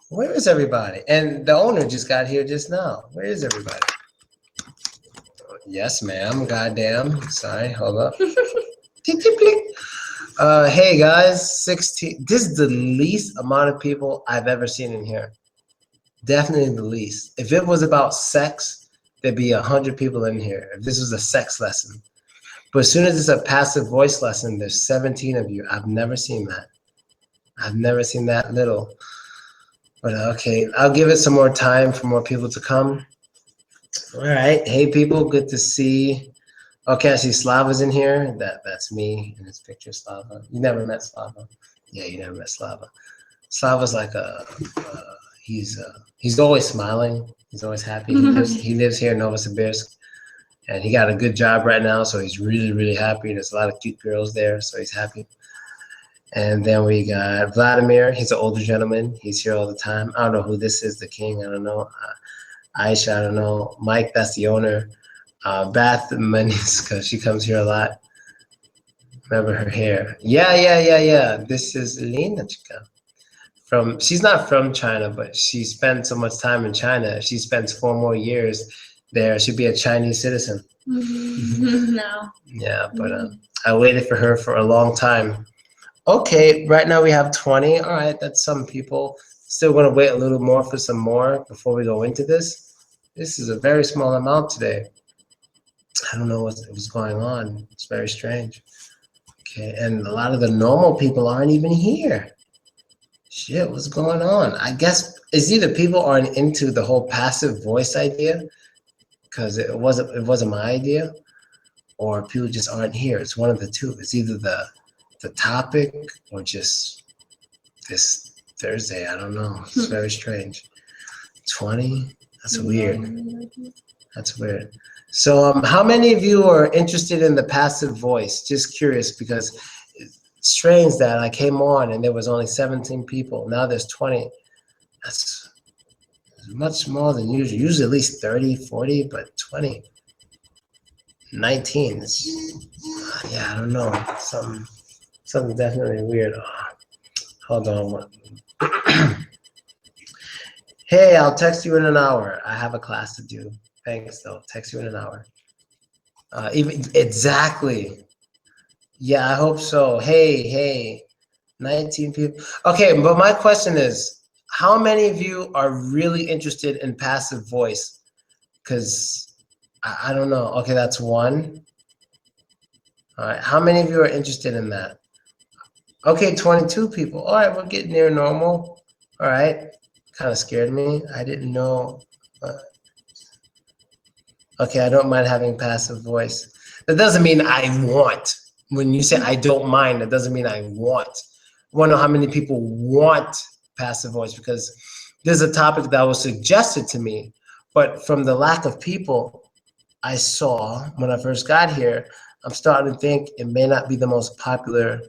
Where is everybody? And the owner just got here just now. Where is everybody? Yes, ma'am. Goddamn. Sorry. Hold up. Tick, tick, tick. Hey guys, 16. This is the least amount of people I've ever seen in here. Definitely the least. If it was about sex, there'd be 100 people in here. If this was a sex lesson. But as soon as it's a passive voice lesson, there's 17 of you. I've never seen that. I've never seen that little. But okay, I'll give it some more time for more people to come. All right. Hey, people. Good to see. Okay, I see Slava's in here. That's me in this picture, Slava. You never met Slava? Yeah, you never met Slava. Slava's like he's always smiling. He's always happy. He lives here in Novosibirsk, and he got a good job right now, so he's really, really happy. There's a lot of cute girls there, so he's happy. And then we got Vladimir. He's an older gentleman. He's here all the time. I don't know who this is, the king. I don't know. Aisha, I don't know. Mike, that's the owner. Beth Maniska, she comes here a lot. Remember her hair. Yeah. This is Lenachka. She's not from China, but she spent so much time in China. She spends 4 more years there. She'd be a Chinese citizen. No. Yeah, but I waited for her for a long time. Okay, right now we have 20. All right, that's some people. Still going to wait a little more for some more before we go into this. This is a very small amount today. I don't know what's going on. It's very strange. Okay, and a lot of the normal people aren't even here. Shit, what's going on? I guess it's either people aren't into the whole passive voice idea, because it wasn't my idea, or people just aren't here. It's one of the two. It's either the topic or just this Thursday. I don't know. It's very strange. 20? That's weird. That's weird. So how many of you are interested in the passive voice? Just curious, because it's strange that I came on and there was only 17 people. Now there's 20. That's much more than usual. Usually at least 30, 40, but 20. 19. Yeah, I don't know. Something definitely weird. Hold on. Hey, I'll text you in an hour. I have a class to do. Thanks, though. Text you in an hour. Even exactly. Yeah, I hope so. Hey, 19 people. Okay, but my question is, how many of you are really interested in passive voice? Because I don't know. Okay, that's one. All right, how many of you are interested in that? Okay, 22 people. All right, we're getting near normal. All right, kind of scared me. I didn't know. Okay, I don't mind having passive voice. That doesn't mean I want. When you say I don't mind, that doesn't mean I want. I want to know how many people want passive voice, because there's a topic that was suggested to me, but from the lack of people I saw when I first got here, I'm starting to think it may not be the most popular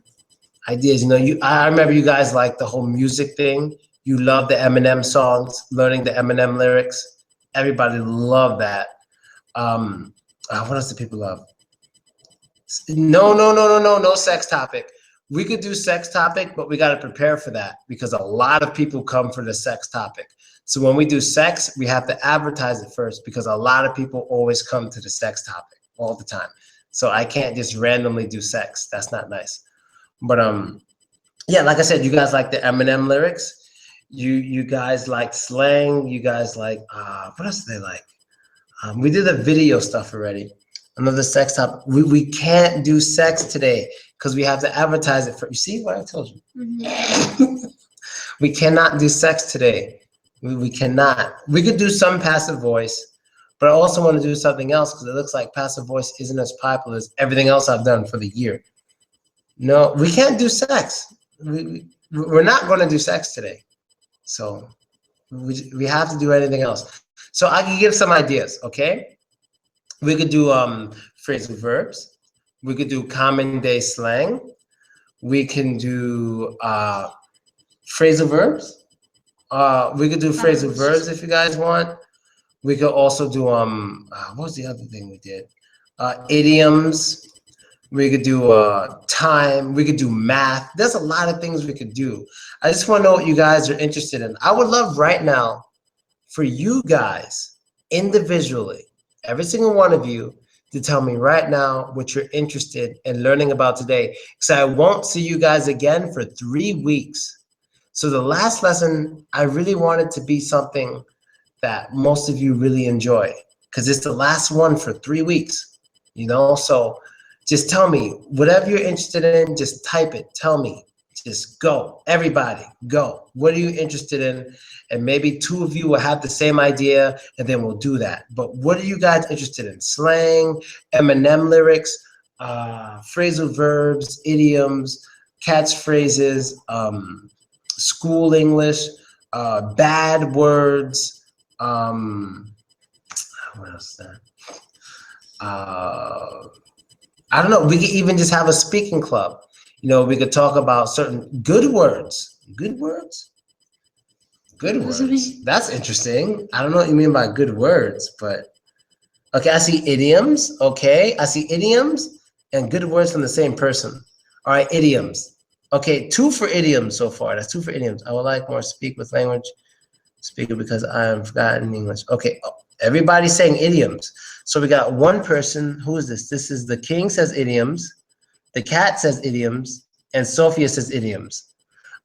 ideas. You know, I remember you guys like the whole music thing. You love the Eminem songs, learning the Eminem lyrics. Everybody loved that. What else do people love? No sex topic. We could do sex topic, but we got to prepare for that, because a lot of people come for the sex topic. So when we do sex, we have to advertise it first, because a lot of people always come to the sex topic all the time. So I can't just randomly do sex. That's not nice. But yeah, like I said, you guys like the Eminem lyrics. You guys like slang. You guys like what else do they like? We did the video stuff already. Another sex topic. We can't do sex today because we have to advertise it for. You see what I told you? Mm-hmm. We cannot do sex today. We cannot. We could do some passive voice, but I also want to do something else, because it looks like passive voice isn't as popular as everything else I've done for the year. No, we can't do sex. We're not going to do sex today. So we have to do anything else. So I can give some ideas, okay? We could do phrasal verbs. We could do common day slang. We can do phrasal verbs. We could do phrasal verbs if you guys want. We could also do what was the other thing we did? Idioms. We could do time. We could do math. There's a lot of things we could do. I just want to know what you guys are interested in. I would love right now for you guys individually, every single one of you, to tell me right now what you're interested in learning about today. Because I won't see you guys again for 3 weeks. So the last lesson, I really want it to be something that most of you really enjoy, because it's the last one for 3 weeks, you know? So just tell me, whatever you're interested in, just type it, tell me, just go, everybody, go. What are you interested in? And maybe 2 of you will have the same idea, and then we'll do that. But what are you guys interested in? Slang, Eminem lyrics, phrasal verbs, idioms, catchphrases, school English, bad words, what else is that? I don't know. We could even just have a speaking club. You know, we could talk about certain good words. Good words? Good words. That's interesting. I don't know what you mean by good words, but okay, I see idioms. Okay, I see idioms and good words from the same person. All right, idioms. Okay, 2 for idioms so far. That's 2 for idioms. I would like more speak with language speaker because I have forgotten English. Okay, everybody's saying idioms. So we got one person. Who is this? This is the king says idioms. The cat says idioms. And Sophia says idioms.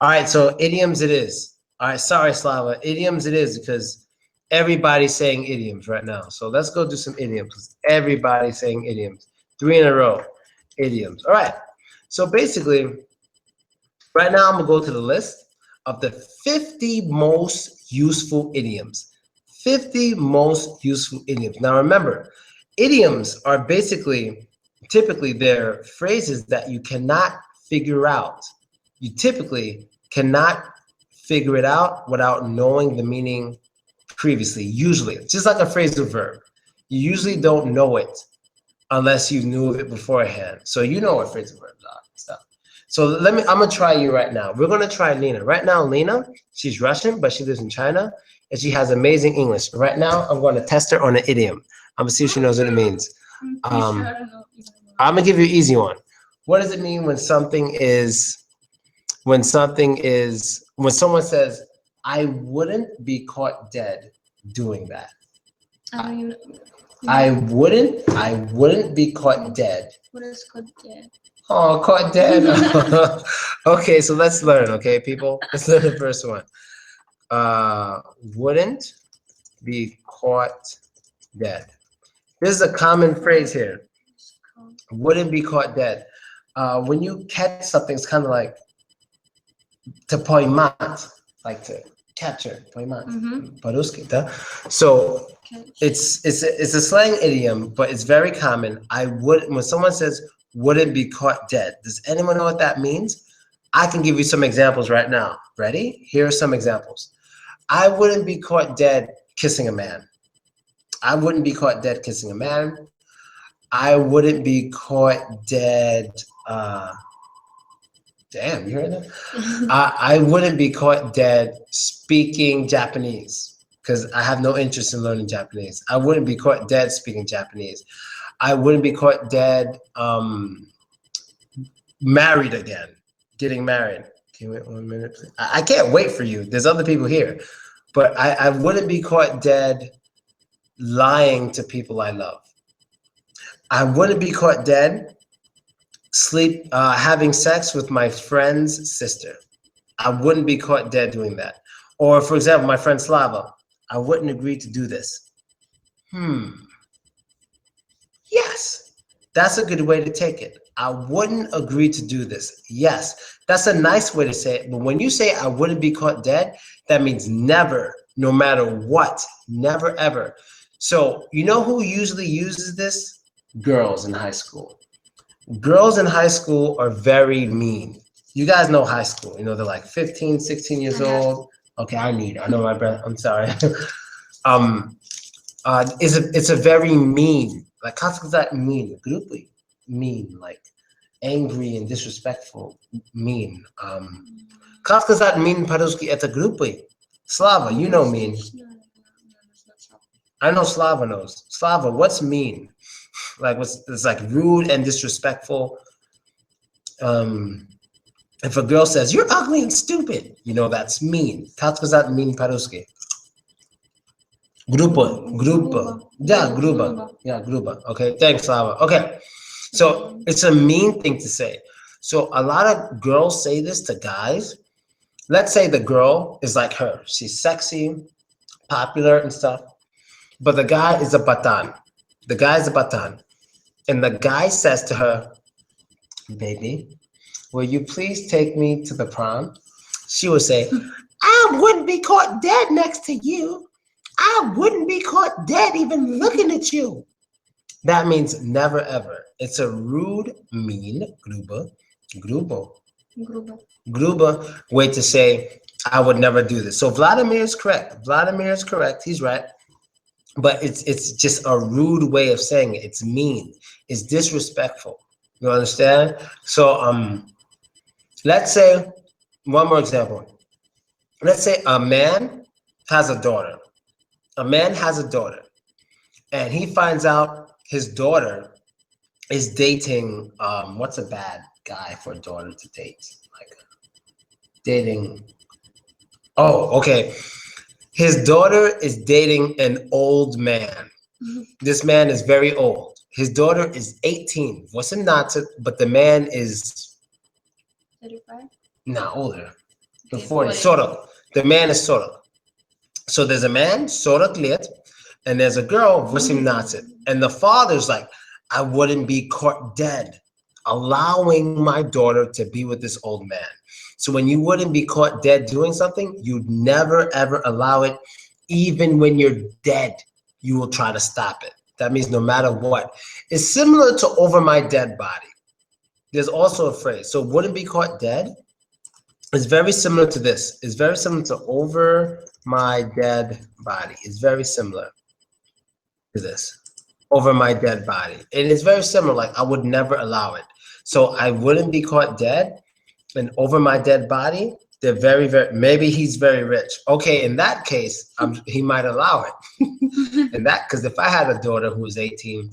All right, so idioms it is. All right, sorry, Slava. Idioms it is because everybody's saying idioms right now. So let's go do some idioms. Everybody's saying idioms. 3 in a row. Idioms. All right. So basically, right now I'm going to go to the list of the 50 most useful idioms. 50 most useful idioms. Now remember, idioms are basically, typically they're phrases that you cannot figure out. You typically cannot figure it out without knowing the meaning previously, usually. Just like a phrasal verb. You usually don't know it unless you knew of it beforehand. So you know what phrasal verbs are and stuff. So I'm gonna try you right now. We're gonna try Lena. Right now, Lena, she's Russian, but she lives in China, and she has amazing English. Right now, I'm gonna test her on an idiom. I'm gonna see if she knows what it means. I'm gonna give you an easy one. What does it mean when when someone says, I wouldn't be caught dead doing that? I wouldn't be caught dead. What is called dead? Oh, caught dead. Okay, so let's learn, okay, people? Let's learn the first one. Wouldn't be caught dead. This is a common phrase here. Wouldn't be caught dead. When you catch something, it's kind of like to pоймать, like to capture, pоймать, по-русски, да? So it's a slang idiom, but it's very common. When someone says wouldn't be caught dead, does anyone know what that means? I can give you some examples right now. Ready? Here are some examples. I wouldn't be caught dead kissing a man. I wouldn't be caught dead kissing a man. I wouldn't be caught dead. Damn, you heard that? I wouldn't be caught dead speaking Japanese because I have no interest in learning Japanese. I wouldn't be caught dead speaking Japanese. I wouldn't be caught dead married again, getting married. Can you wait 1 minute, please? I can't wait for you. There's other people here. But I wouldn't be caught dead lying to people I love. I wouldn't be caught dead having sex with my friend's sister. I wouldn't be caught dead doing that. Or for example, my friend Slava, I wouldn't agree to do this. Yes, that's a good way to take it. I wouldn't agree to do this. Yes, that's a nice way to say it. But when you say I wouldn't be caught dead, that means never, no matter what, never ever. So you know who usually uses this? Girls in high school. Girls in high school are very mean. You guys know high school. You know, they're like 15, 16 years old. Okay, I know my breath. I'm sorry. It's a very mean, like, как сказать mean, грубый, mean, like angry and disrespectful, mean. Как сказать mean по-русски, это грубый. Slava, you know mean. I know Slava knows. Slava, what's mean? Like it's like rude and disrespectful. If a girl says you're ugly and stupid, you know that's mean. Как сказать mean по-русски? Grupo. Yeah, gruba. Yeah, gruba. Okay, thanks, Slava. Okay, so it's a mean thing to say. So a lot of girls say this to guys. Let's say the girl is like her. She's sexy, popular and stuff. But the guy is a patan. The guy is a patan. And the guy says to her, baby, will you please take me to the prom? She would say, I wouldn't be caught dead next to you. I wouldn't be caught dead even looking at you. That means never ever. It's a rude, mean, grubo way to say, I would never do this. So Vladimir is correct. Vladimir is correct. He's right. But it's just a rude way of saying it. It's mean. It's disrespectful. You understand? So let's say, one more example. Let's say a man has a daughter. A man has a daughter. And he finds out his daughter is dating, what's a bad guy for a daughter to date? Like dating. Oh, okay. His daughter is dating an old man. This man is very old. His daughter is 18. Wasn't not, but the man is 35? no older. The Okay, 40. Sort of. The man is sort of. So there's a man, 40 лет, and there's a girl, 18. And the father's like, I wouldn't be caught dead allowing my daughter to be with this old man. So when you wouldn't be caught dead doing something, you'd never ever allow it. Even when you're dead, you will try to stop it. That means no matter what. It's similar to over my dead body. There's also a phrase. So wouldn't be caught dead is very similar to this. It's very similar to over my dead body. It's very similar to this. Over my dead body. And it's very similar. Like I would never allow it. So I wouldn't be caught dead. And over my dead body, they're very, very, maybe he's very rich. Okay, in that case, he might allow it. And that, because if I had a daughter who was 18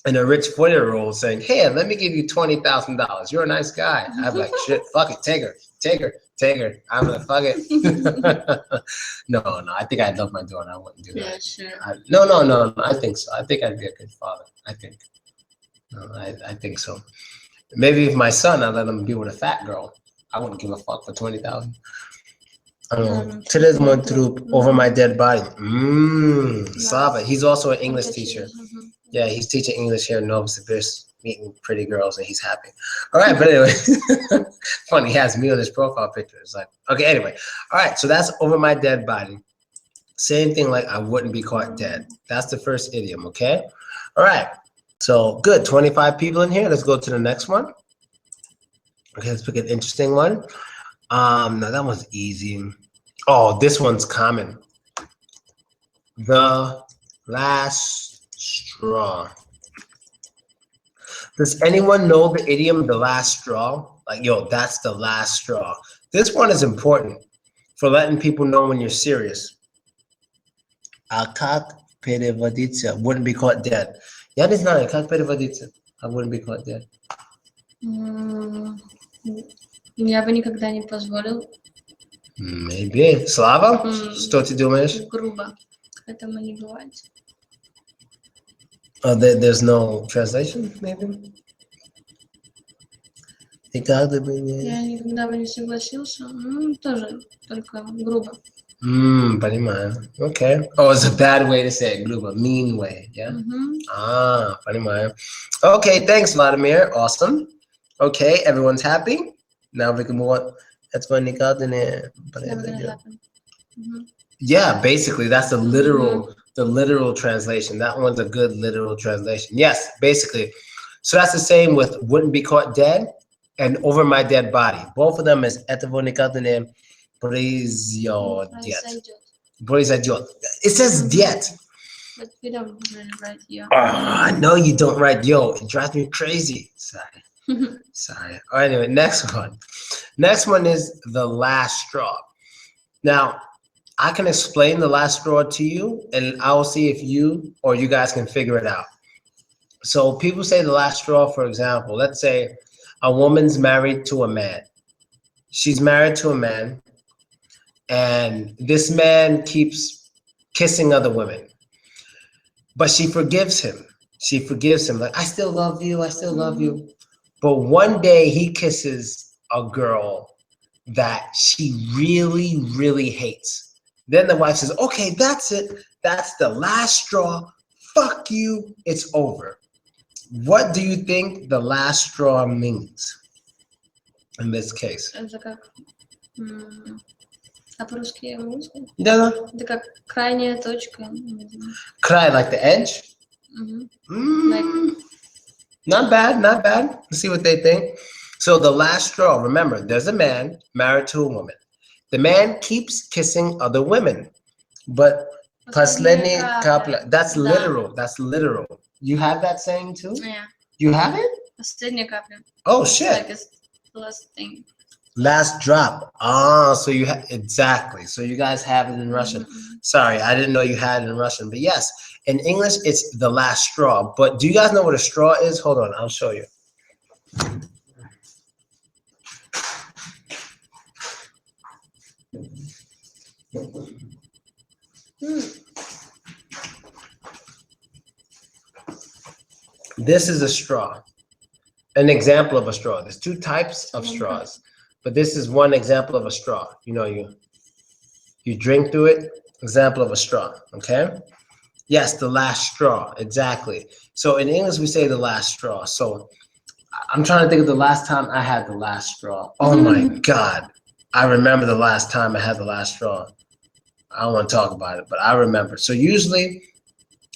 and a rich 40-year-old saying, hey, let me give you $20,000. You're a nice guy. I'd be like, shit, fuck it, take her. I'm like, fuck it. No, I think I'd love my daughter. I wouldn't do that. Yeah, sure. No, I think so. I think I'd be a good father. I think. No, I think so. Maybe if my son, I'd let him be with a fat girl. I wouldn't give a fuck for 20,000. Today's one troop over my dead body. Slava. He's also an English teacher. Yeah, he's teaching English here in Novosibirsk, meeting pretty girls, and he's happy. All right, but anyway, funny, he has me on his profile picture. It's like, okay, anyway. All right, so that's over my dead body. Same thing like I wouldn't be caught dead. That's the first idiom, okay? All right, so good, 25 people in here. Let's go to the next one. Okay, let's pick an interesting one. No, that one's easy. Oh, this one's common. The last straw. Does anyone know the idiom, the last straw? Like, yo, that's the last straw. This one is important for letting people know when you're serious. A как переводится, wouldn't be caught dead. Я не знаю, как переводится. I wouldn't be caught dead. Я бы никогда не позволил. Maybe. Slava? Что ты думаешь? Грубо. Этому не бывает. There's no translation, maybe? Никогда бы не... Я никогда бы не согласился. Тоже только грубо. Понимаю. Okay. Oh, it's a bad way to say it, грубо. Mean way, yeah? Понимаю. Okay, thanks, Vladimir. Awesome. Okay, everyone's happy? Now we can move on. That's what никогда не... Never gonna happen. Yeah, basically, that's the literal translation. That one's a good literal translation. Yes, basically. So that's the same with wouldn't be caught dead and over my dead body. Both of them is этого никогда не произойдет. Произойдет. It says diet. But we don't really write yo. I know you don't write yo. It drives me crazy. Sorry. All right, anyway, next one. Next one is the last straw. Now, I can explain the last straw to you, and I will see if you or you guys can figure it out. So people say the last straw, for example, let's say a woman's married to a man. She's married to a man, and this man keeps kissing other women, but she forgives him. She forgives him, like, I still love you, I still love you. But one day he kisses a girl that she really, really hates. Then the wife says, okay, that's it. That's the last straw. Fuck you. It's over. What do you think the last straw means in this case? Это как... А по-русски я могу сказать? Да. Это как крайняя точка. Не знаю. Cry like the edge? Мгм. Mm, not bad, not bad. Let's see what they think. So the last straw, remember, there's a man married to a woman. The man keeps kissing other women, but последняя капля, that's Да. literal, that's literal. You have that saying too? Yeah. You have it? Последняя капля. Oh It's shit. like it's the last thing. Last drop. Ah, so you have, exactly. So you guys have it in Russian. Sorry, I didn't know you had it in Russian. But yes, in English, it's the last straw. But do you guys know what a straw is? Hold on, I'll show you. This is a straw, an example of a straw. There's two types of straws, but this is one example of a straw. You know, you drink through it, example of a straw, okay? Yes, the last straw, exactly. So in English, we say the last straw. So I'm trying to think of the last time I had the last straw. Oh my God. I remember the last time I had the last straw. I don't want to talk about it, but I remember. So usually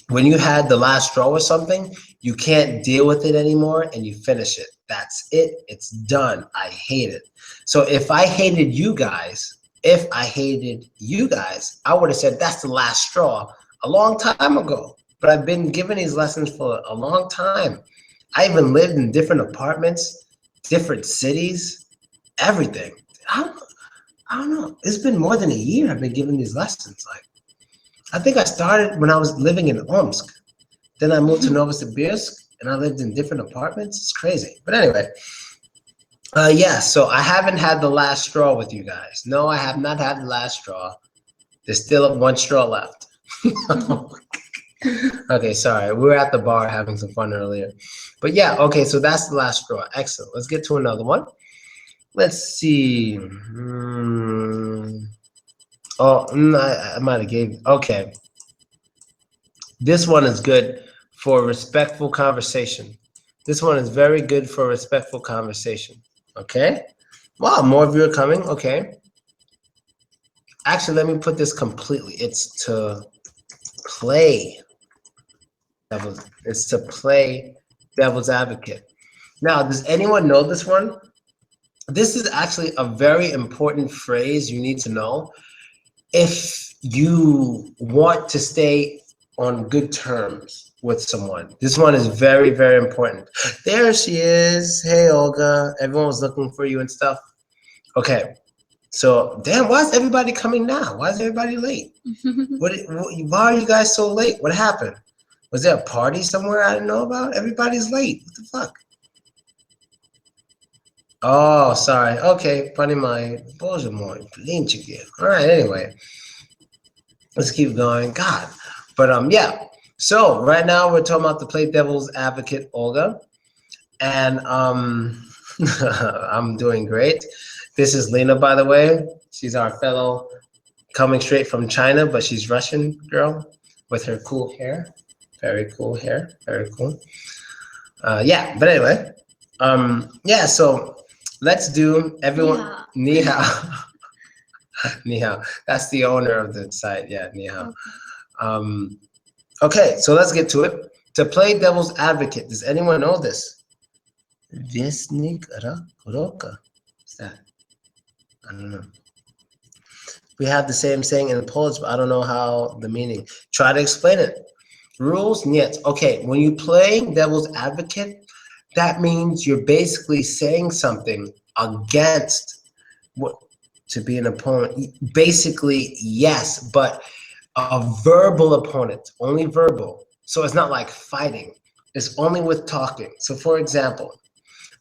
when you had the last straw or something, you can't deal with it anymore and you finish it. That's it. It's done. I hate it. So if I hated you guys, I would have said that's the last straw a long time ago. But I've been giving these lessons for a long time. I even lived in different apartments, different cities, everything. I don't know. It's been more than a year I've been giving these lessons. Like, I think I started when I was living in Omsk. Then I moved to Novosibirsk and I lived in different apartments. It's crazy. But anyway, yeah, so I haven't had the last straw with you guys. No, I have not had the last straw. There's still one straw left. Okay, sorry. We were at the bar having some fun earlier. But yeah, okay, so that's the last straw. Excellent. Let's get to another one. Let's see. I might have gave. Okay. This one is good for respectful conversation. This one is very good for respectful conversation. Okay. Wow, more of you are coming. Okay. Actually, let me put this completely. It's to play. It's to play devil's advocate. Now, does anyone know this one? This is actually a very important phrase you need to know if you want to stay on good terms with someone. This one is very, very important. There she is. Hey, Olga. Everyone was looking for you and stuff. Okay. So, damn, why is everybody coming now? Why is everybody late? Why are you guys so late? What happened? Was there a party somewhere I didn't know about? Everybody's late. What the fuck? Oh, sorry. Okay, понимаю. Боже мой, блинчики. All right, anyway. Let's keep going. God. But yeah. So right now we're talking about the play devil's advocate, Olga. And I'm doing great. This is Lena, by the way. She's our fellow coming straight from China, but she's Russian girl with her cool hair. Very cool hair. Very cool. Yeah, but anyway. Yeah, so let's do everyone. Ni hao. Ni hao. That's the owner of the site. Yeah, ni hao. Okay, so let's get to it. To play devil's advocate, does anyone know this? Vesnik roka. What's that? I don't know. We have the same saying in Polish, but I don't know how the meaning. Try to explain it. Rules? Нет. Okay, when you play devil's advocate, that means you're basically saying something against what to be an opponent. Basically, yes, but a verbal opponent, only verbal. So it's not like fighting. It's only with talking. So for example,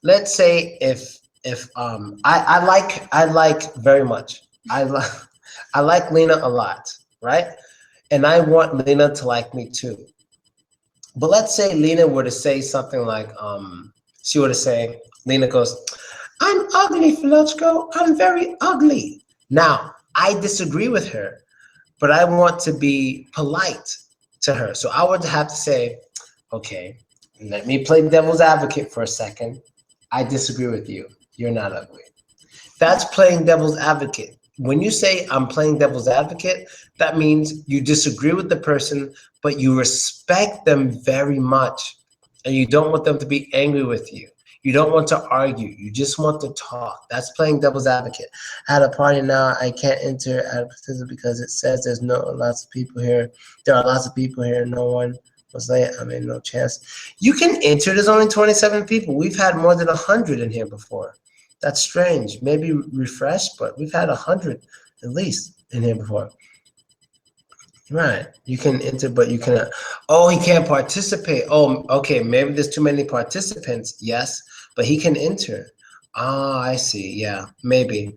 let's say if I like very much. I like I like Lena a lot, right? And I want Lena to like me too. But let's say Lena were to say something like, she were to say, Lena goes, I'm ugly, Filochko. I'm very ugly. Now, I disagree with her, but I want to be polite to her. So I would have to say, okay, let me play devil's advocate for a second. I disagree with you. You're not ugly. That's playing devil's advocate. When you say I'm playing devil's advocate, that means you disagree with the person, but you respect them very much. And you don't want them to be angry with you. You don't want to argue. You just want to talk. That's playing devil's advocate. At a party now, I can't enter at a participant because it says there's no lots of people here. There are lots of people here. No one was late. I mean, no chance. You can enter. There's only 27 people. We've had more than 100 in here before. That's strange. Maybe refresh, but we've had 100 at least in here before. Right. You can enter, but you cannot. Oh, he can't participate. Oh, okay. Maybe there's too many participants. Yes, but he can enter. Ah, I see. Yeah, maybe.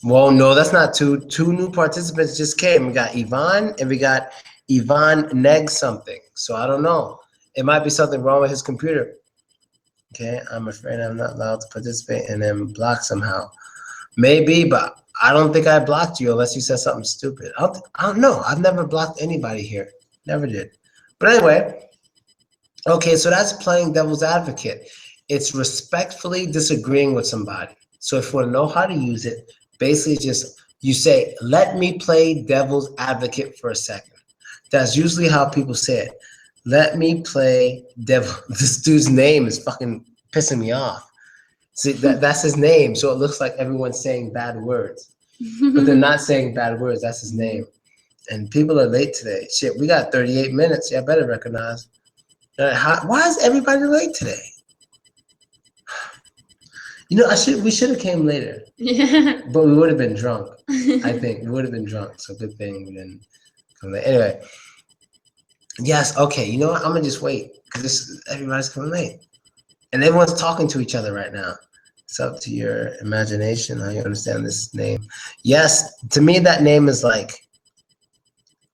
Well, no, that's not two. Two new participants just came. We got Ivan and we got Ivan Neg something. So I don't know. It might be something wrong with his computer. Okay, I'm afraid I'm not allowed to participate and then blocked somehow. Maybe, but I don't think I blocked you unless you said something stupid. I don't know. I've never blocked anybody here. Never did. But anyway, okay, so that's playing devil's advocate. It's respectfully disagreeing with somebody. So if you want to know how to use it, basically just you say, let me play devil's advocate for a second. That's usually how people say it. Let me play devil. This dude's name is fucking pissing me off. See, that's his name, so it looks like everyone's saying bad words. But they're not saying bad words, that's his name. And people are late today. Shit, we got 38 minutes. Yeah, I better recognize. Why is everybody late today? You know, we should have came later. Yeah. But we would have been drunk. I think we would have been drunk. So good thing we didn't come late. Anyway. Yes, okay. You know what? I'm gonna just wait because everybody's coming late. And everyone's talking to each other right now. It's up to your imagination how you understand this name. Yes, to me that name is like,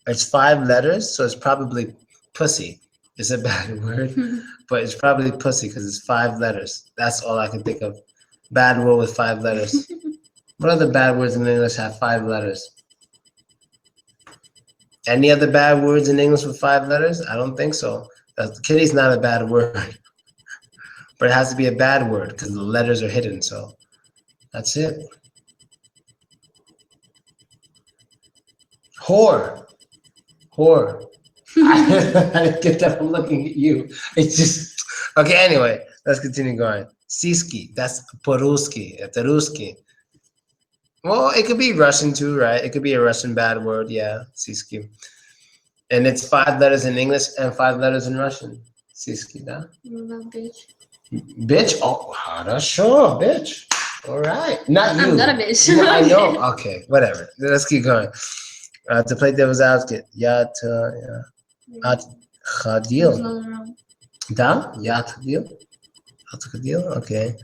it's 5 letters, so it's probably pussy. It's a bad word, but it's probably pussy because it's 5 letters. That's all I can think of. Bad word with 5 letters. What other bad words in English have 5 letters? Any other bad words in English with 5 letters? I don't think so. Kitty's not a bad word. But it has to be a bad word because the letters are hidden. So that's it. Whore. Whore. I didn't get that from looking at you. It's just, okay, anyway, let's continue going. Siski, that's Poruski, Taruski. Well, it could be Russian too, right? It could be a Russian bad word, yeah, Siski. And it's 5 letters in English and 5 letters in Russian. Siski, da? Bitch. Bitch? Oh, sure, bitch. All right. Not you. I'm not a bitch. No, I know. Okay, whatever. Let's keep going. To play devil's advocate. Khadil. Da? Khadil? Okay.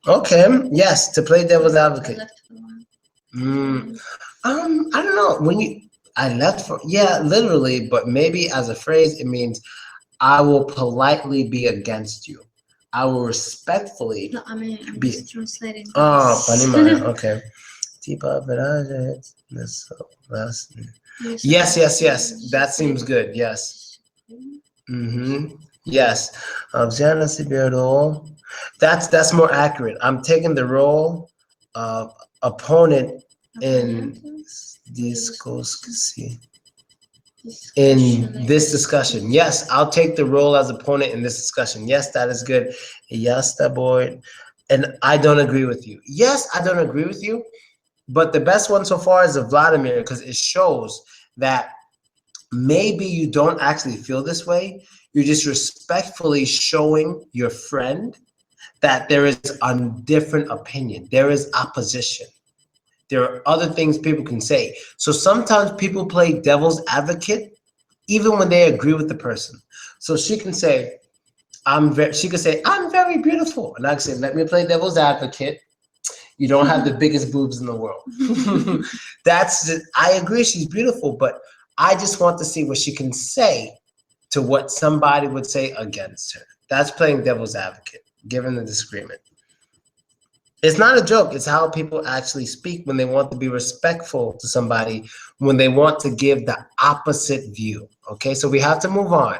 Okay. Yes, to play devil's advocate. I don't know. I left for, yeah, literally, but maybe as a phrase, it means I will politely be against you. I will respectfully No, I mean, I'm be. just translating. Oh, panimaya. Okay. Yes. That seems good. Yes. Yes. That's more accurate. I'm taking the role of opponent in this discussion. Yes, I'll take the role as opponent in this discussion. Yes, that is good. Yes, that boy. And I don't agree with you. Yes, I don't agree with you. But the best one so far is the Vladimir because it shows that maybe you don't actually feel this way. You're just respectfully showing your friend that there is a different opinion. There is opposition. There are other things people can say. So sometimes people play devil's advocate even when they agree with the person. So she can say, She could say, I'm very beautiful. And I could say, let me play devil's advocate. You don't have the biggest boobs in the world. I agree she's beautiful, but I just want to see what she can say to what somebody would say against her. That's playing devil's advocate, given the disagreement. It's not a joke. It's how people actually speak when they want to be respectful to somebody, when they want to give the opposite view. Okay, so we have to move on.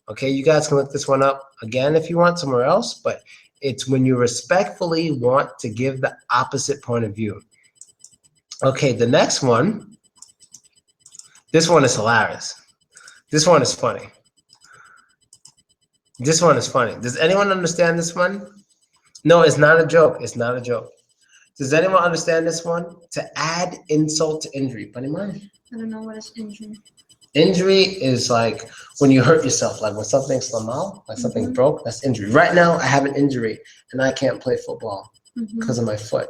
Okay, you guys can look this one up again if you want somewhere else, but it's when you respectfully want to give the opposite point of view. Okay, the next one, this one is hilarious. This one is funny. This one is funny. Does anyone understand this one? No, it's not a joke. It's not a joke. Does anyone understand this one? To add insult to injury. Panimani? I don't know what is injury. Injury is like when you hurt yourself, like when something's slamal, like something broke, that's injury. Right now, I have an injury and I can't play football because of my foot.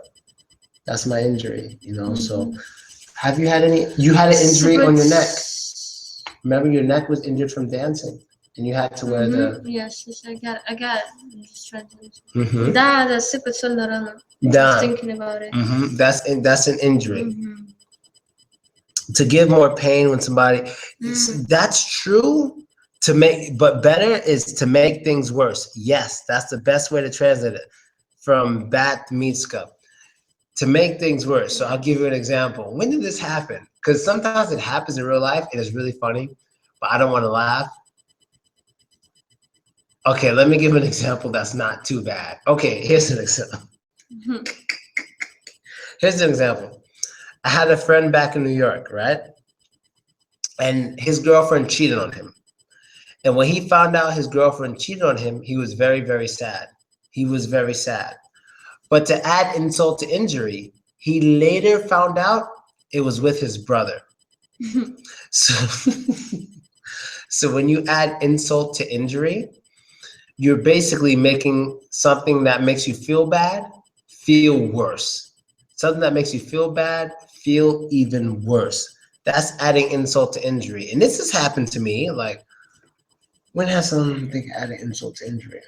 That's my injury, you know. So have you had you had an injury on your neck. Remember your neck was injured from dancing and you had to wear the... Yes, I got it. I'm just trying to... That's super solar. Just thinking about it. That's an injury. To give more pain when somebody... That's true, but better is to make things worse. Yes, that's the best way to translate it from bat mitska. To make things worse. So I'll give you an example. When did this happen? Because sometimes it happens in real life and it's really funny, but I don't want to laugh. Okay, let me give an example that's not too bad. Okay, here's an example. Here's an example. I had a friend back in New York, right? And his girlfriend cheated on him. And when he found out his girlfriend cheated on him, he was very, very sad. He was very sad. But to add insult to injury, he later found out it was with his brother. So when you add insult to injury, you're basically making something that makes you feel bad feel worse. Something that makes you feel bad feel even worse. That's adding insult to injury. And this has happened to me. Like, when has something added insult to injury?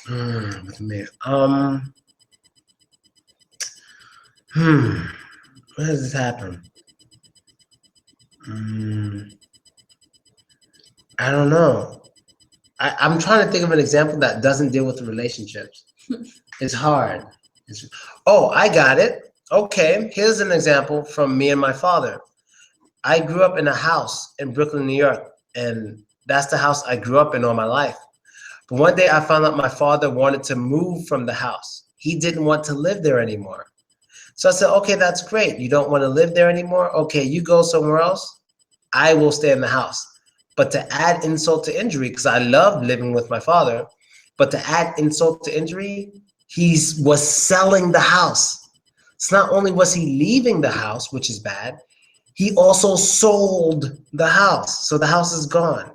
With me. When does this happen? I don't know. I'm trying to think of an example that doesn't deal with the relationships. It's hard. Oh, I got it. Okay, here's an example from me and my father. I grew up in a house in Brooklyn, New York, and that's the house I grew up in all my life. But one day I found out my father wanted to move from the house. He didn't want to live there anymore. So I said, okay, that's great. You don't want to live there anymore? Okay, you go somewhere else. I will stay in the house. But to add insult to injury, because I loved living with my father, but to add insult to injury, he was selling the house. So not only was he leaving the house, which is bad, he also sold the house. So the house is gone.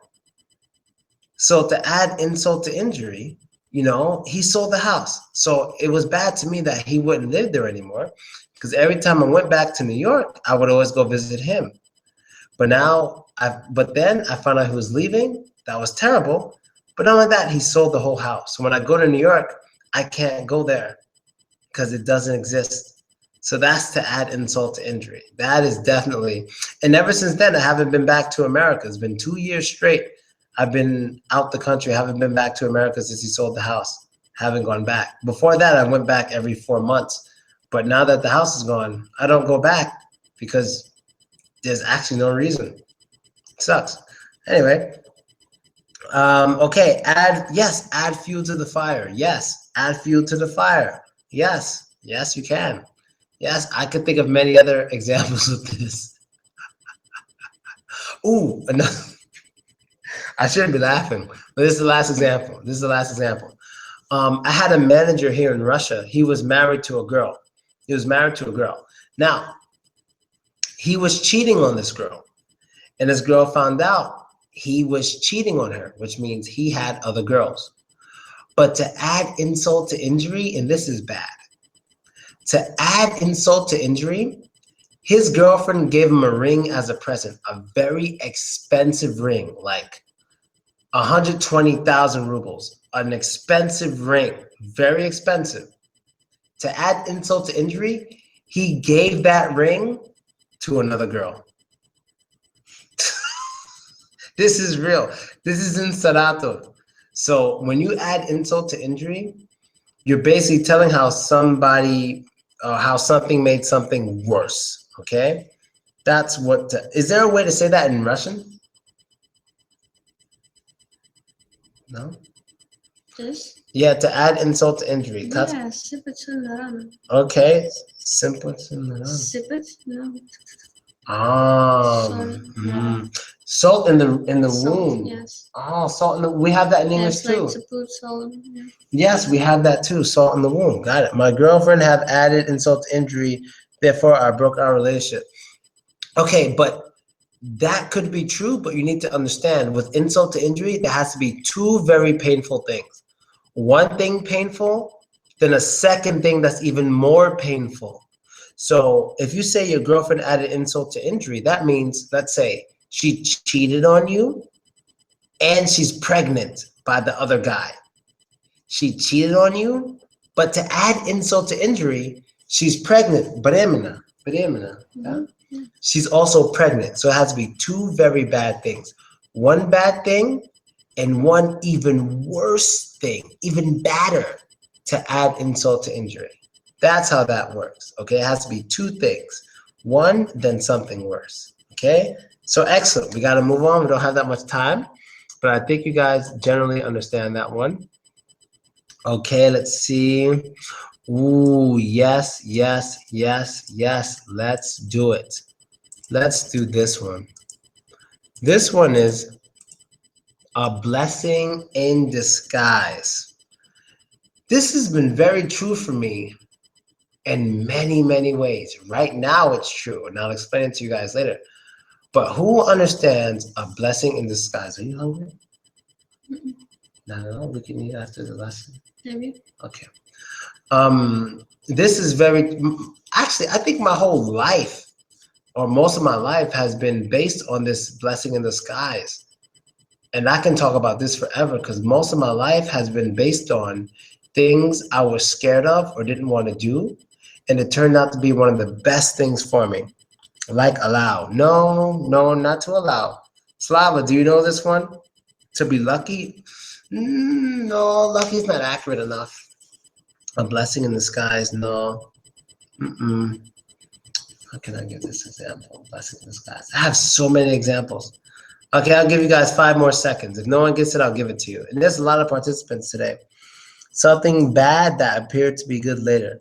So to add insult to injury, you know, he sold the house. So it was bad to me that he wouldn't live there anymore, because every time I went back to New York, I would always go visit him. But then I found out he was leaving. That was terrible. But not only that, he sold the whole house. So when I go to New York, I can't go there because it doesn't exist. So that's to add insult to injury. That is definitely. And ever since then, I haven't been back to America. It's been 2 years straight. I've been out the country. I haven't been back to America since he sold the house. Haven't gone back. Before that, I went back every 4 months. But now that the house is gone, I don't go back because there's actually no reason. It sucks. Anyway. Okay. Add fuel to the fire. Yes. Add fuel to the fire. Yes. Yes, you can. Yes, I could think of many other examples of this. Ooh, another. I shouldn't be laughing, but this is the last example. This is the last example. I had a manager here in Russia. He was married to a girl. He was married to a girl. Now, he was cheating on this girl, and this girl found out he was cheating on her, which means he had other girls. But to add insult to injury, and this is bad, to add insult to injury, his girlfriend gave him a ring as a present, a very expensive ring, like 120,000 rubles. an expensive ring, very expensive. To add insult to injury, he gave that ring to another girl. This is real. This is in Sarato. So when you add insult to injury, you're basically telling how somebody, how something made something worse. Okay, that's what. Is there a way to say that in Russian? No. This? Yeah, to add insult to injury. Yeah, sipet naran. Okay, simple. Sipet? No. Salt in the Salt, wound. yes. Oh, salt in the. We have that in English Yes, like too. to put salt. Yeah. Yes, we have that too. Salt in the wound. Got it. My girlfriend have added insult to injury. Therefore, I broke our relationship. Okay, but that could be true. But you need to understand, with insult to injury, there has to be two very painful things. One thing painful, then a second thing that's even more painful. So if you say your girlfriend added insult to injury, that means, let's say, she cheated on you and she's pregnant by the other guy. She cheated on you, but to add insult to injury, she's pregnant. Bremena. Yeah? She's also pregnant. So it has to be two very bad things. One bad thing and one even worse thing, even badder, to add insult to injury. That's how that works. Okay, it has to be two things. One, then something worse. Okay, so excellent. We got to move on. We don't have that much time, but I think you guys generally understand that one. Okay, let's see. Ooh, yes. Let's do it. Let's do this one. This one is a blessing in disguise. This has been very true for me in many ways. Right now it's true, and I'll explain it to you guys later. But who understands a blessing in disguise? Are you hungry? Not at all. We can eat after the lesson. Maybe. Okay. This is very, actually, I think my whole life, or most of my life, has been based on this blessing in disguise. And I can talk about this forever because most of my life has been based on things I was scared of or didn't want to do. And it turned out to be one of the best things for me. Like allow. No, not to allow. Slava, do you know this one? To be lucky? No, lucky's not accurate enough. A blessing in disguise? No. How can I give this example? Blessing in disguise. I have so many examples. Okay, I'll give you guys 5 more seconds. If no one gets it, I'll give it to you. And there's a lot of participants today. Something bad that appeared to be good later.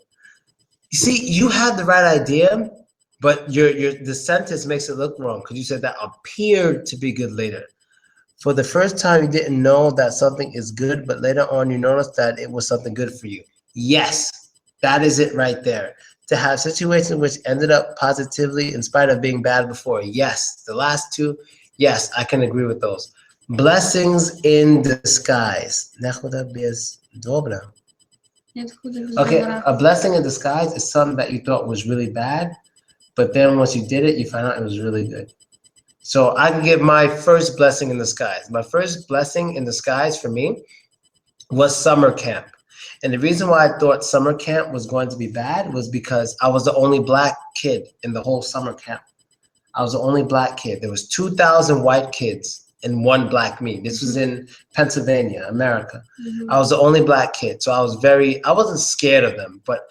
You see, you had the right idea, but the sentence makes it look wrong because you said that appeared to be good later. For the first time, you didn't know that something is good, but later on, you noticed that it was something good for you. Yes, that is it right there. To have situations which ended up positively in spite of being bad before. Yes, the last two, yes, I can agree with those. Blessings in disguise. Okay, a blessing in disguise is something that you thought was really bad, but then once you did it, you found out it was really good. So I can give my first blessing in disguise. My first blessing in disguise for me was summer camp. And the reason why I thought summer camp was going to be bad was because I was the only black kid in the whole summer camp. I was the only black kid. There was 2,000 white kids and 1 black me. This was in Pennsylvania, America. I was the only black kid. So I wasn't scared of them, but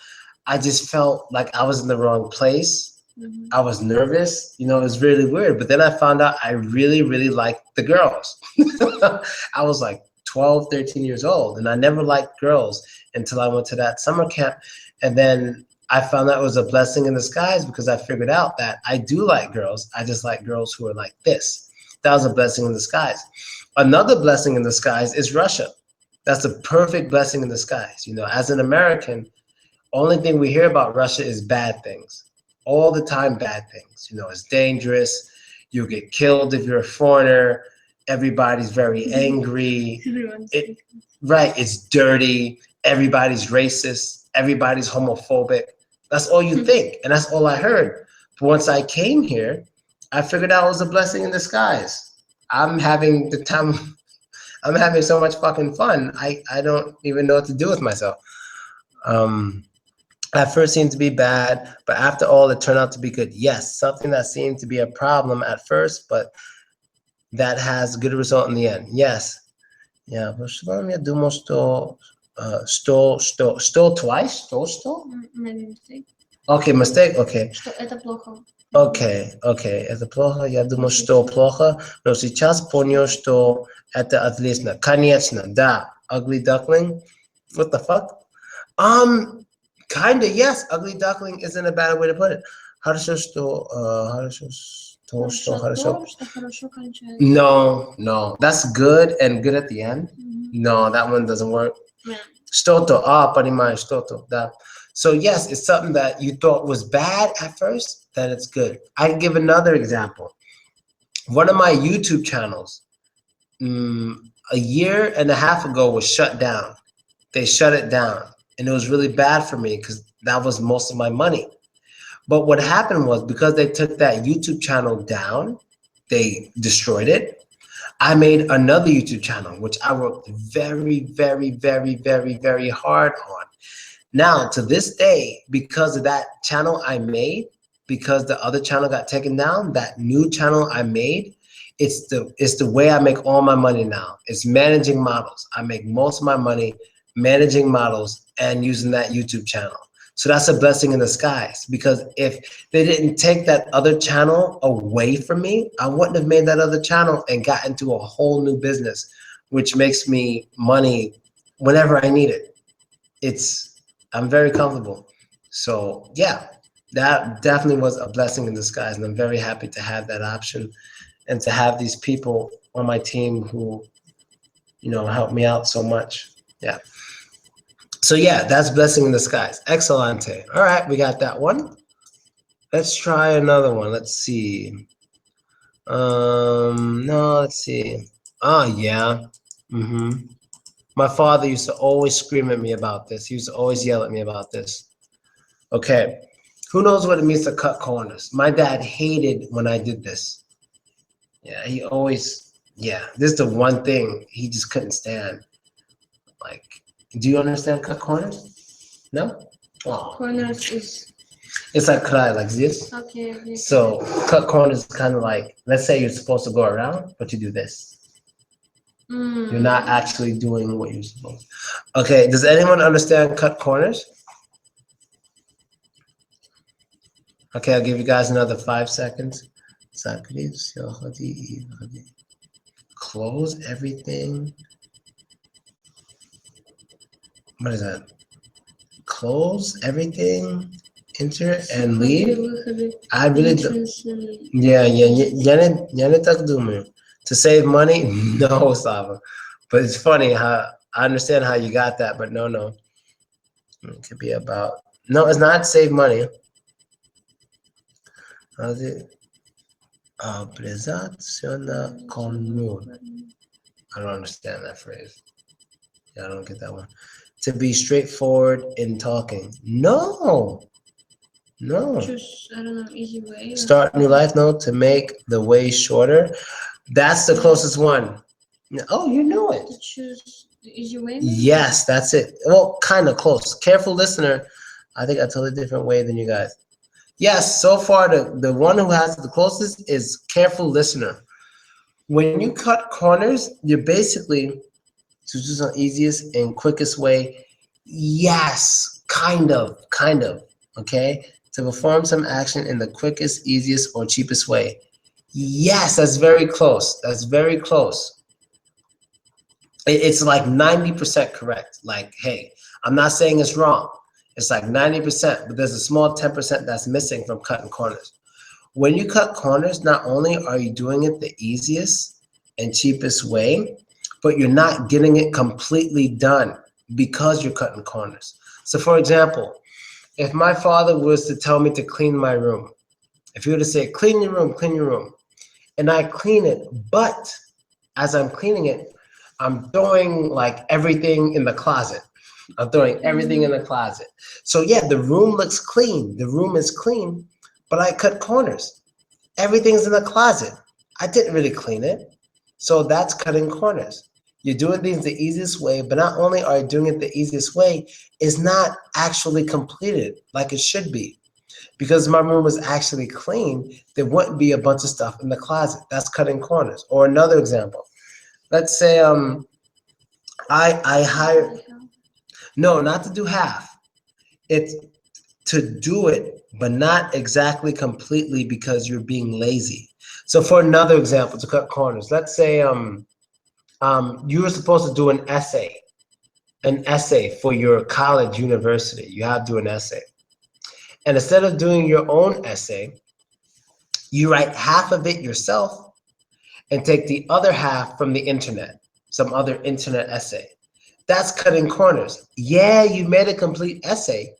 I just felt like I was in the wrong place. I was nervous. It was really weird. But then I found out I really liked the girls. I was like 12, 13 years old, and I never liked girls until I went to that summer camp. And then I found that it was a blessing in disguise because I figured out that I do like girls. I just like girls who are like this. That was a blessing in disguise. Another blessing in disguise is Russia. That's a perfect blessing in disguise. As an American, only thing we hear about Russia is bad things. All the time, bad things. It's dangerous. You'll get killed if you're a foreigner. Everybody's very angry. Right, it's dirty. Everybody's racist. Everybody's homophobic. That's all you think, and that's all I heard. But once I came here, I figured out it was a blessing in disguise. I'm having the time I'm having so much fucking fun. I don't even know what to do with myself. At first seemed to be bad, but after all, it turned out to be good. Yes, something that seemed to be a problem at first, but that has good result in the end. Yes. Yeah, but я думал, что twice? Что? Maybe mistake. Okay, mistake, okay. Что это плохо. Okay, это плохо. Я думал, что плохо, но сейчас понял, что это отлично. Конечно, да. Ugly duckling? What the fuck? Kinda, yes. Ugly duckling isn't a bad way to put it. Хорошо, что хорошо. Что хорошо кончается. No. That's good and good at the end. No, that one doesn't work. Yeah. Что-то, понимаю, что-то, да. So yes, it's something that you thought was bad at first, then it's good. I can give another example. One of my YouTube channels, a year and a half ago was shut down. They shut it down. And it was really bad for me because that was most of my money. But what happened was because they took that YouTube channel down, they destroyed it. I made another YouTube channel, which I worked very, very, very, very, very hard on. Now, to this day, because of that channel I made, because the other channel got taken down, that new channel I made, it's the way I make all my money now. It's managing models. I make most of my money managing models and using that YouTube channel. So that's a blessing in disguise, because if they didn't take that other channel away from me, I wouldn't have made that other channel and got into a whole new business, which makes me money whenever I need it. I'm very comfortable. So yeah, that definitely was a blessing in disguise. And I'm very happy to have that option and to have these people on my team who, help me out so much. Yeah. So yeah, that's blessing in disguise. Excelente. All right, we got that one. Let's try another one. Let's see. No, let's see. Oh yeah. My father used to always scream at me about this. He used to always yell at me about this. Okay. Who knows what it means to cut corners? My dad hated when I did this. Yeah, this is the one thing he just couldn't stand. Like, do you understand cut corners? No? Oh. Corners is... It's like cry, like this. Okay. So cut corners is kind of like, let's say you're supposed to go around, but you do this. You're not actually doing what you're supposed to. Okay, does anyone understand cut corners? Okay, I'll give you guys another 5 seconds. Close everything. What is that? Close everything, enter and leave. I really do. Yeah, я не так думаю. To save money? No, Sava. But it's funny how I understand how you got that, but no. It could be about, no, it's not save money. How's it? Presentazione comune. I don't understand that phrase. Yeah, I don't get that one. To be straightforward in talking. No. Just, I don't know, easy way. Start new life, no, to make the way shorter. That's the closest one. Oh, you knew it. To choose the easy way? Maybe? Yes, that's it. Well, kind of close. Careful listener. I think a totally different way than you guys. Yes, so far the one who has the closest is careful listener. When you cut corners, you're basically, to choose the easiest and quickest way. Yes, kind of, okay? To perform some action in the quickest, easiest, or cheapest way. Yes, that's very close. It's like 90% correct. Like, hey, I'm not saying it's wrong. It's like 90%, but there's a small 10% that's missing from cutting corners. When you cut corners, not only are you doing it the easiest and cheapest way, but you're not getting it completely done because you're cutting corners. So for example, if my father was to tell me to clean my room, if he were to say, clean your room, and I clean it, but as I'm cleaning it, I'm throwing like everything in the closet. So yeah, the room looks clean. The room is clean, but I cut corners. Everything's in the closet. I didn't really clean it. So that's cutting corners. You're doing things the easiest way, but not only are you doing it the easiest way, it's not actually completed like it should be. Because my room was actually clean, there wouldn't be a bunch of stuff in the closet. That's cutting corners. Or another example. Let's say I hire, no, not to do half. It's to do it, but not exactly completely because you're being lazy. So for another example, to cut corners, let's say you were supposed to do an essay for your college, university. You have to do an essay. And instead of doing your own essay, you write half of it yourself and take the other half from the internet, some other internet essay. That's cutting corners. Yeah, you made a complete essay,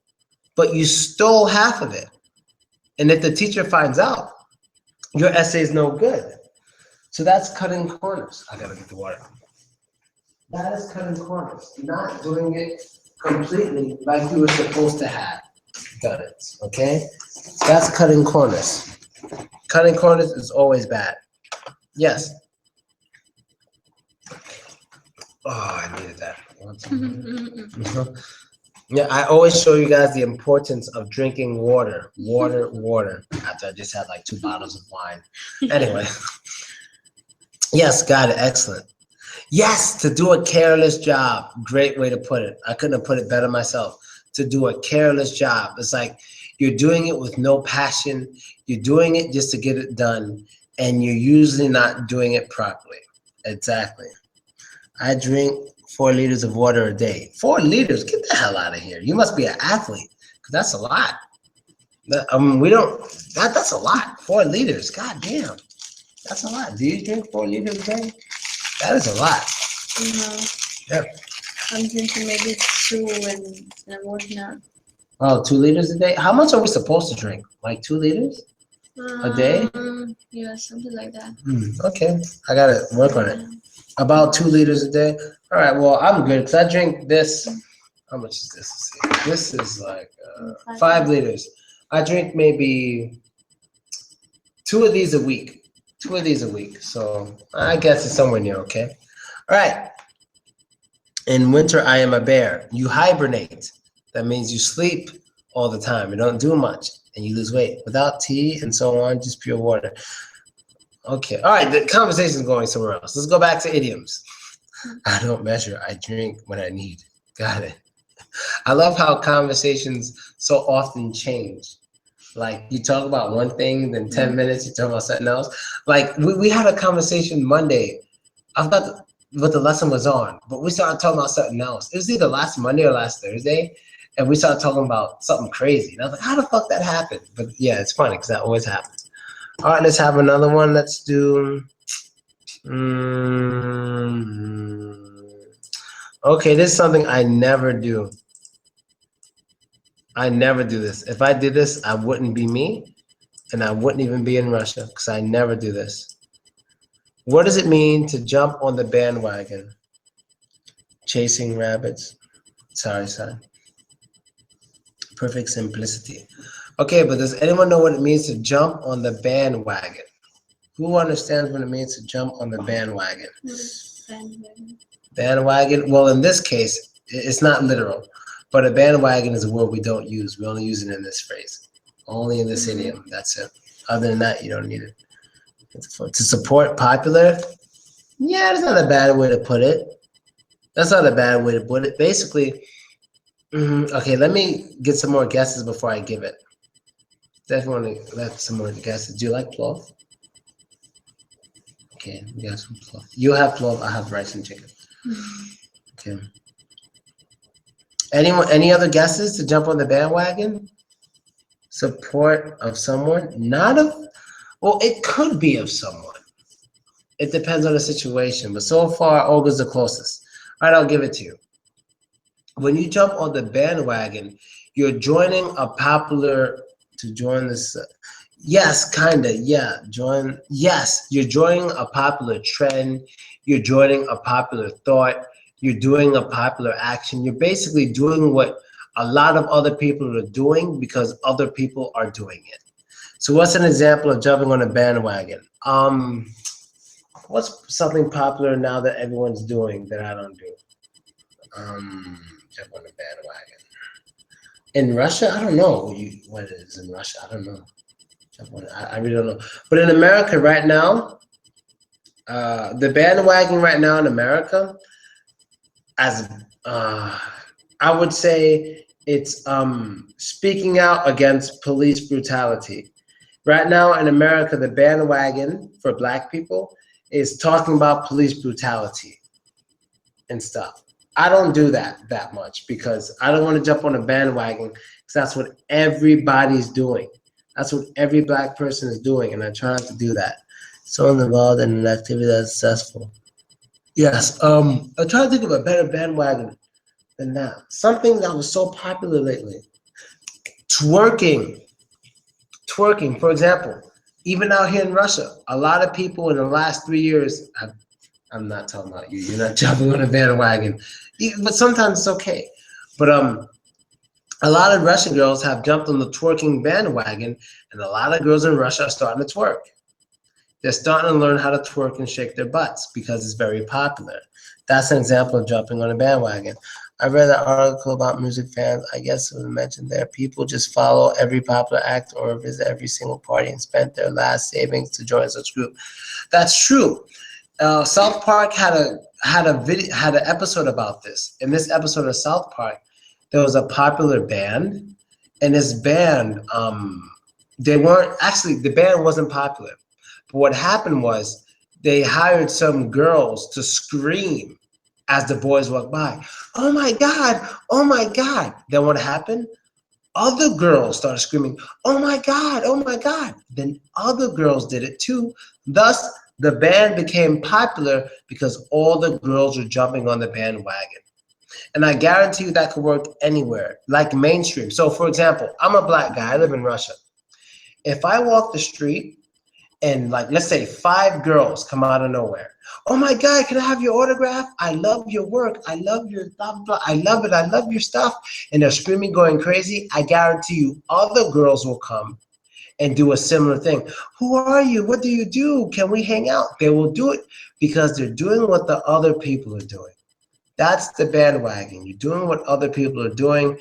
but you stole half of it. And if the teacher finds out, your essay is no good. So that's cutting corners. I gotta get the water. That is cutting corners, not doing it completely like you were supposed to have done it, okay? That's cutting corners. Cutting corners is always bad. Yes. Oh, I needed that. Yeah, I always show you guys the importance of drinking water. Water. After I just had like 2 bottles of wine. Anyway. Yes, got it. Excellent. Yes, to do a careless job. Great way to put it. I couldn't have put it better myself. To do a careless job. It's like you're doing it with no passion. You're doing it just to get it done. And you're usually not doing it properly. Exactly. I drink 4 liters of water a day. 4 liters? Get the hell out of here. You must be an athlete. Because that's a lot. That's a lot. 4 liters. God damn. That's a lot. Do you drink 4 liters a day? That is a lot. No. Yep. I'm drinking maybe 2 and I'm working out. Oh, 2 liters a day? How much are we supposed to drink? Like 2 liters a day? Yeah, something like that. Okay. I got to work on it. About 2 liters a day? All right, well, I'm good because I drink this. How much is this? This is like 5 liters. I drink maybe 2 of these a week. 2 of these a week. So I guess it's somewhere near okay. All right. In winter, I am a bear. You hibernate. That means you sleep all the time. You don't do much and you lose weight. Without tea and so on, just pure water. Okay. All right. The conversation is going somewhere else. Let's go back to idioms. I don't measure. I drink when I need. Got it. I love how conversations so often change. Like you talk about one thing, then 10 minutes you talk about something else. Like we had a conversation Monday. I forgot what the lesson was on, but we started talking about something else. It was either last Monday or last Thursday, and we started talking about something crazy. And I was like, how the fuck that happened? But yeah, it's funny because that always happens. All right, let's have another one. Let's do. Okay, this is something I never do. I never do this. If I did this, I wouldn't be me, and I wouldn't even be in Russia because I never do this. What does it mean to jump on the bandwagon? Chasing rabbits. Sorry. Perfect simplicity. Okay, but does anyone know what it means to jump on the bandwagon? Who understands what it means to jump on the bandwagon? Bandwagon? Well, in this case, it's not literal, but a bandwagon is a word we don't use. We only use it in this phrase. Only in this idiom. That's it. Other than that, you don't need it. To support popular? Yeah, that's not a bad way to put it. That's not a bad way to put it. Basically, okay, let me get some more guesses before I give it. Definitely want to let some more guesses. Do you like plov? Okay, we got some plov. You have plov, I have rice and chicken. Okay. Any other guesses to jump on the bandwagon? Support of someone? Not of, well, it could be of someone. It depends on the situation, but so far, Olga's the closest. All right, I'll give it to you. When you jump on the bandwagon, you're joining a popular, to join this, yes, kinda, yeah, join, yes, you're joining a popular trend, you're joining a popular thought, you're doing a popular action, you're basically doing what a lot of other people are doing because other people are doing it. So what's an example of jumping on a bandwagon? What's something popular now that everyone's doing that I don't do? Jump on the bandwagon. In Russia, I don't know what it is in Russia. I don't know. Jump on it. I really don't know. But in America right now, the bandwagon right now in America, as I would say, it's speaking out against police brutality. Right now in America, the bandwagon for Black people is talking about police brutality and stuff. I don't do that much because I don't want to jump on a bandwagon because that's what everybody's doing. That's what every Black person is doing, and I try not to do that. Someone involved in an activity that's successful. Yes, I'm trying to think of a better bandwagon than that. Something that was so popular lately. Twerking. Twerking, for example. Even out here in Russia, a lot of people in the last 3 years have, I'm not talking about you. You're not jumping on a bandwagon, but sometimes it's okay. But a lot of Russian girls have jumped on the twerking bandwagon, and a lot of girls in Russia are starting to twerk. They're starting to learn how to twerk and shake their butts because it's very popular. That's an example of jumping on a bandwagon. I read an article about music fans. I guess it was mentioned there. People just follow every popular act or visit every single party and spent their last savings to join such group. That's true. South Park had an episode about this. In this episode of South Park, there was a popular band, and this band, they weren't actually, the band wasn't popular. But what happened was they hired some girls to scream as the boys walked by. Oh my God, oh my God. Then what happened? Other girls started screaming, oh my God, oh my God. Then other girls did it too. Thus, the band became popular because all the girls were jumping on the bandwagon. And I guarantee you that could work anywhere, like mainstream. So for example, I'm a Black guy, I live in Russia. If I walk the street and like, let's say 5 girls come out of nowhere. Oh my God, can I have your autograph? I love your work. I love your blah, blah. I love it. I love your stuff. And they're screaming, going crazy. I guarantee you other girls will come and do a similar thing. Who are you? What do you do? Can we hang out? They will do it because they're doing what the other people are doing. That's the bandwagon. You're doing what other people are doing.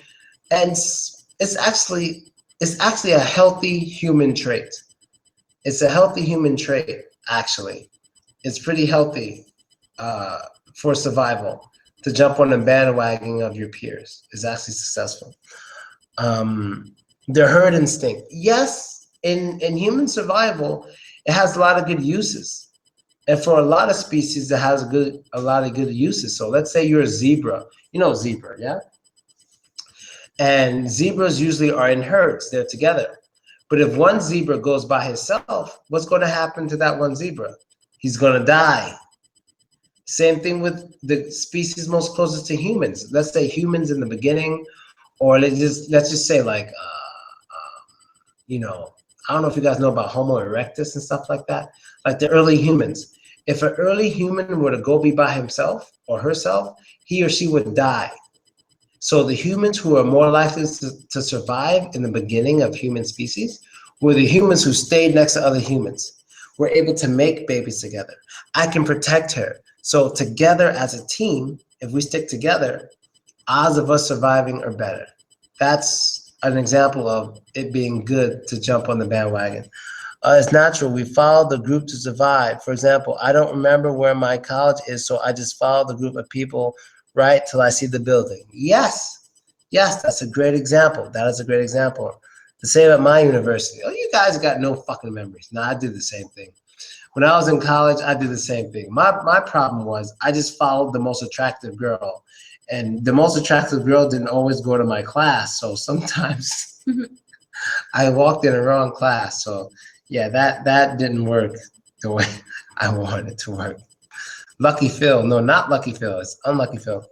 And it's actually a healthy human trait. It's a healthy human trait, actually. It's pretty healthy for survival to jump on the bandwagon of your peers. It's actually successful. The herd instinct. Yes, in human survival, it has a lot of good uses. And for a lot of species, it has a lot of good uses. So let's say you're a zebra. You know zebra, yeah? And zebras usually are in herds. They're together. But if one zebra goes by himself, what's going to happen to that one zebra? He's going to die. Same thing with the species most closest to humans. Let's say humans in the beginning, or let's just say like, you know, I don't know if you guys know about Homo erectus and stuff like that, like the early humans. If an early human were to go be by himself or herself, he or she would die. So the humans who are more likely to survive in the beginning of human species were the humans who stayed next to other humans. We're able to make babies together. I can protect her. So together as a team, if we stick together, odds of us surviving are better. That's an example of it being good to jump on the bandwagon. It's natural. We follow the group to survive. For example, I don't remember where my college is, so I just follow the group of people right till I see the building. Yes, that's a great example. That is a great example. The same at my university. Oh, you guys got no fucking memories. No, I did the same thing. When I was in college, I did the same thing. My problem was I just followed the most attractive girl. And the most attractive girl didn't always go to my class. So sometimes I walked in the wrong class. So yeah, that didn't work the way I wanted it to work. Lucky Phil. No, not Lucky Phil. It's Unlucky Phil.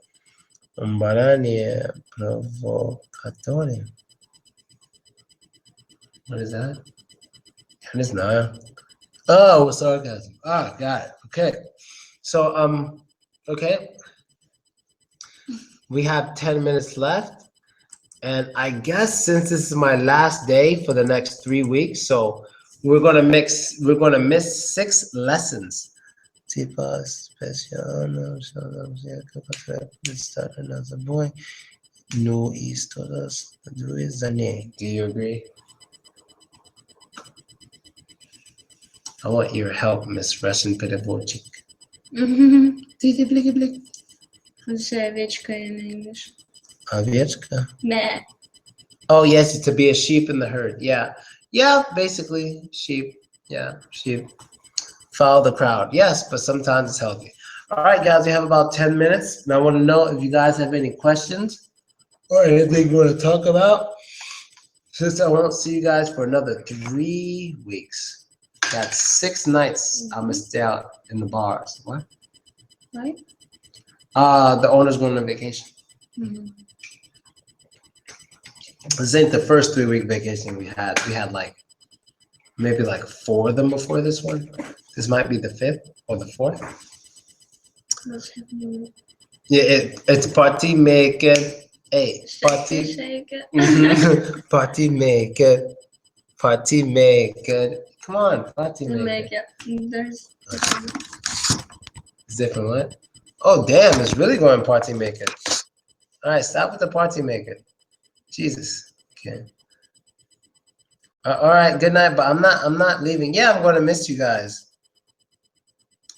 Umbaranie provocatore. What is that? And it's not. Oh, sarcasm. Ah, got it. Okay. So, okay. We have 10 minutes left. And I guess since this is my last day for the next 3 weeks, so we're gonna miss 6 lessons. Tipo especial, no, let's start another boy. No is todas zane. Do you agree? I want your help, Miss Russian Pedagogic. Bliki, bliki, bliki. How to say овечка in English? Овечка. Meh. Oh, yes, to be a sheep in the herd. Yeah. Yeah, basically, sheep. Yeah, sheep. Follow the crowd. Yes, but sometimes it's healthy. All right, guys, we have about 10 minutes. And I want to know if you guys have any questions or anything you want to talk about. Since I won't see you guys for another 3 weeks. That's 6 nights I'm going to stay out in the bars. What? Right? The owner's going on vacation. This ain't the first 3-week vacation we had. We had like maybe like 4 of them before this one. This might be the 5th or the 4th. What's happening? Yeah, it's party maker. Hey, party. Shake it. Party maker. Party maker. Come on, party To maker. make it. There's It's different, what? Oh, damn, it's really going party maker. All right, stop with the party maker. Jesus. Okay. All right, good night, but I'm not leaving. Yeah, I'm going to miss you guys.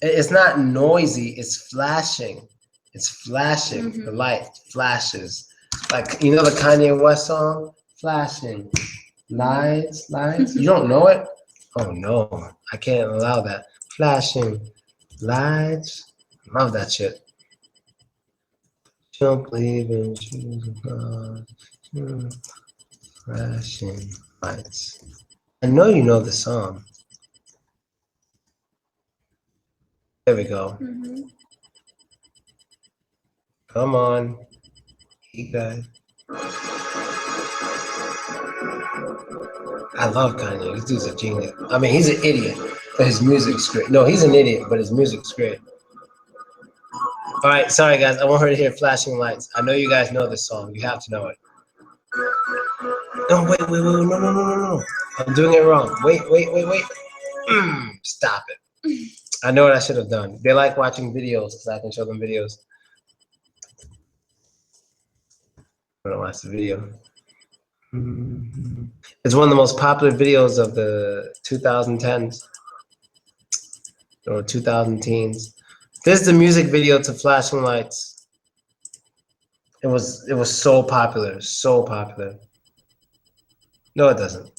It's not noisy, it's flashing. It's flashing. The light flashes. Like, you know the Kanye West song? Flashing. Lights, lights. You don't know it? Oh no, I can't allow that. Flashing. Lights. Love that shit. Don't believe in flashing lights. I know you know the song. There we go. Come on. You guys. I love Kanye. This dude's a genius. I mean, he's an idiot, but his music's great. No, he's an idiot, but his music's great. All right, sorry guys. I want her to hear flashing lights. I know you guys know this song. You have to know it. No, wait, no. I'm doing it wrong. Wait. Stop it. I know what I should have done. They like watching videos because I can show them videos. I don't watch the video. It's one of the most popular videos of the 2010s or 2000 teens. This is the music video to Flashing Lights. It was so popular, so popular. No, it doesn't.